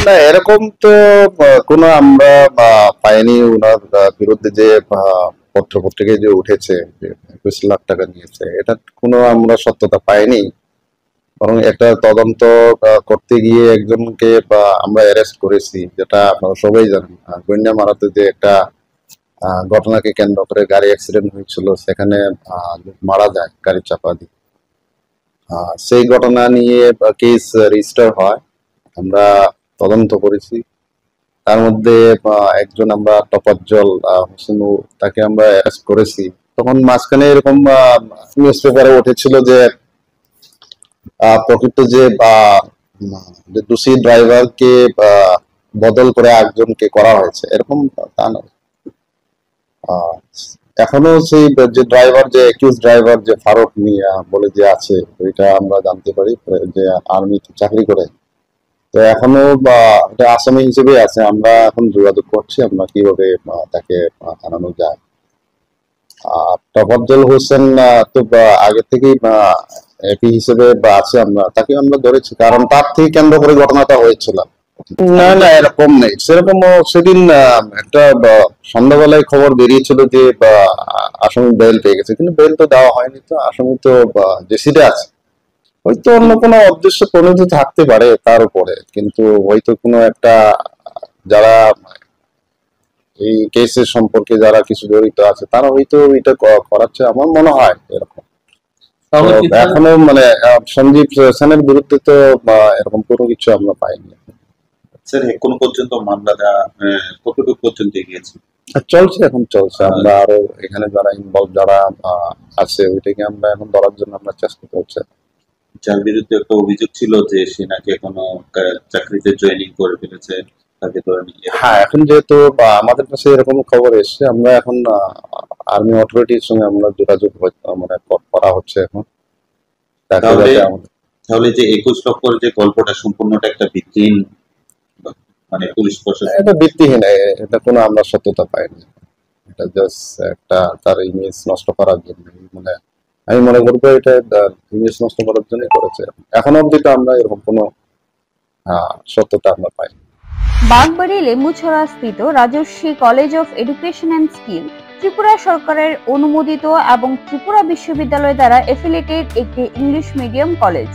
না, এরকম তো কোনো আমরা পাইনি। ওনার বিরুদ্ধে যে পত্র পত্রিকায় যে উঠেছে যে 21 লাখ টাকা নিয়েছে, এটা কোনো আমরা সত্যতা পাইনি। বরং একটা তদন্ত করতে গিয়ে একজনকে আমরা অ্যারেস্ট করেছি, যেটা আপনারা সবাই জানেন। গন্যামারাতে যে একটা ঘটনাকে কেন্দ্র করে গাড়ি অ্যাক্সিডেন্ট হয়েছিল, সেখানে লোক মারা যায় গাড়ি চাপা দিয়ে। সেই ঘটনা নিয়ে কেস রেজিস্টার হয়, আমরা তদন্ত করেছি। তার মধ্যে একজন আমরা তফাজ্জল হোসেন, তাকে আমরা অ্যারেস্ট করেছি। তখন মাঝখানে এরকম নিউজ পেপারে উঠেছিল যে প্রকৃত যে দোষী ড্রাইভারকে বদল করে একজনকে করা হয়েছে, এরকম তা নয়। এখনো সেই যে ড্রাইভার, যে একিউজ ড্রাইভার যে ফারুক মিয়া বলে যে আছে, ওইটা আমরা জানতে পারি যে আর্মিতে চাকরি করে। তো এখনো এটা আসামি হিসেবে আছে। আমরা এখন যোগাযোগ করছি আমরা কিভাবে তাকে আনানো যায়। তফাজ্জল হোসেন তো আগে থেকেই একই হিসেবে আছে, তাকে আমরা ধরেছি, কারণ তার থেকে কেন্দ্র করে ঘটনাটা হয়েছিল। না না, এরকম নেই। সেরকম সেদিন একটা সন্ধ্যাবেলায় খবর বেরিয়েছিল যে আসামি বেল পেয়ে গেছে, কিন্তু বেল তো দেওয়া হয়নি। তো আসামি তো জেসিতে আছে, হয়তো অন্য কোনো উদ্দেশ্য প্রণীত থাকতে পারে তার উপরে, কিন্তু হয়তো কোনো একটা যারা এই কেসের সম্পর্কে যারা কিছু জড়িত আছে, তারা হয়তো এটা করাচ্ছে, আমার মনে হয় এরকম। এখনো সঞ্জীব সেনের বিরুদ্ধে তো এরকম কোনো কিছু আমরা পাইনি। স্যার, এখন পর্যন্ত মামলাটা কতটুকু পর্যন্ত গিয়েছে? চলছে, এখন চলছে। আমরা আরো এখানে যারা ইনভলভ যারা আছে, ওইটাকে আমরা এখন ধরার জন্য আমরা চেষ্টা করছি। যার বিরুদ্ধে একটা অভিযোগ ছিল যে সে নাকি এখনো চাকরিতে জয়েনিং করে ফেলেছে, তাকে ধরে নিয়ে। হ্যাঁ, এখন যেহেতু আমাদের কাছে এরকম খবর এসছে, আমরা এখন আর্মি অথরিটির সঙ্গে আমরা যোগাযোগ করা হচ্ছে এখন। তাহলে যে 21 লক্ষর যে গল্পটা সম্পূর্ণটা একটা ভিত্তিহীন, পুলিশ প্রশাসন এটা ভিত্তিহীন, এটা কোনো আমরা সত্যতা পাইনি। এটা জাস্ট একটা তার ইমেজ নষ্ট করার জন্য, আমি মনে করবো এটা ইমেজ নষ্ট করার জন্য করেছে। এখনো অবধি তো আমরা এরকম কোনো সত্যতা আমরা পাইনি। বাগবাড়ি লেম্বুছড়া স্থিত Rajarshi College of Education and Skill Tripura সরকারের অনুমোদিত এবং ত্রিপুরা বিশ্ববিদ্যালয় দ্বারা এফিলিয়েটেড একটি ইংলিশ মিডিয়াম কলেজ,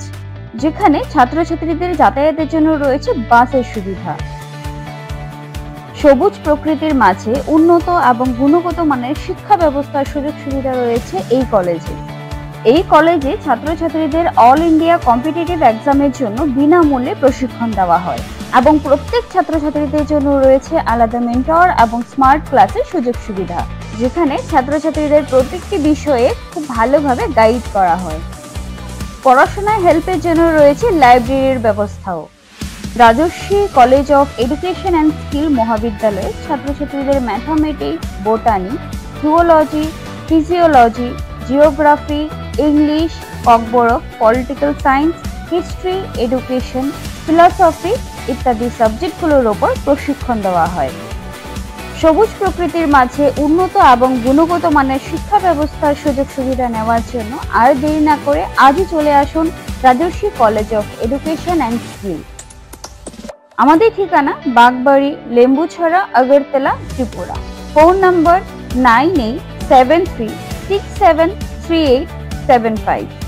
যেখানে ছাত্রছাত্রীদের যাতায়াতের জন্য রয়েছে বাসের সুবিধা। সবুজ প্রকৃতির মাঝে উন্নত এবং গুণগত মানের শিক্ষা ব্যবস্থার সুযোগ সুবিধা রয়েছে এই কলেজে। এই কলেজে ছাত্রছাত্রীদের অল ইন্ডিয়া কম্পিটিটিভ এক্সামের জন্য বিনামূল্যে প্রশিক্ষণ দেওয়া হয় এবং প্রত্যেক ছাত্রছাত্রীদের জন্য রয়েছে আলাদা মেন্টর এবং স্মার্ট ক্লাসের সুযোগ সুবিধা, যেখানে ছাত্রছাত্রীদের প্রত্যেকটি বিষয়ে খুব ভালোভাবে গাইড করা হয়। পড়াশোনায় হেল্পের জন্য রয়েছে লাইব্রেরির ব্যবস্থাও। Rajarshi College of Education and Skill মহাবিদ্যালয়ে ছাত্রছাত্রীদের mathematics, botany, zoology, physiology, geography, English, Kokborok, political science, history, education, philosophy ইত্যাদি সাবজেক্টগুলোর ওপর প্রশিক্ষণ দেওয়া হয়। সবুজ প্রকৃতির মাঝে উন্নত এবং গুণগত মানের শিক্ষা ব্যবস্থার সুযোগ সুবিধা নেওয়ার জন্য আর দেরি না করে আজই চলে আসুন Rajarshi College of Education and Skill. আমাদের ঠিকানা বাগবাড়ি, লেম্বুছড়া, আগরতলা, ত্রিপুরা। Phone number 9873673875।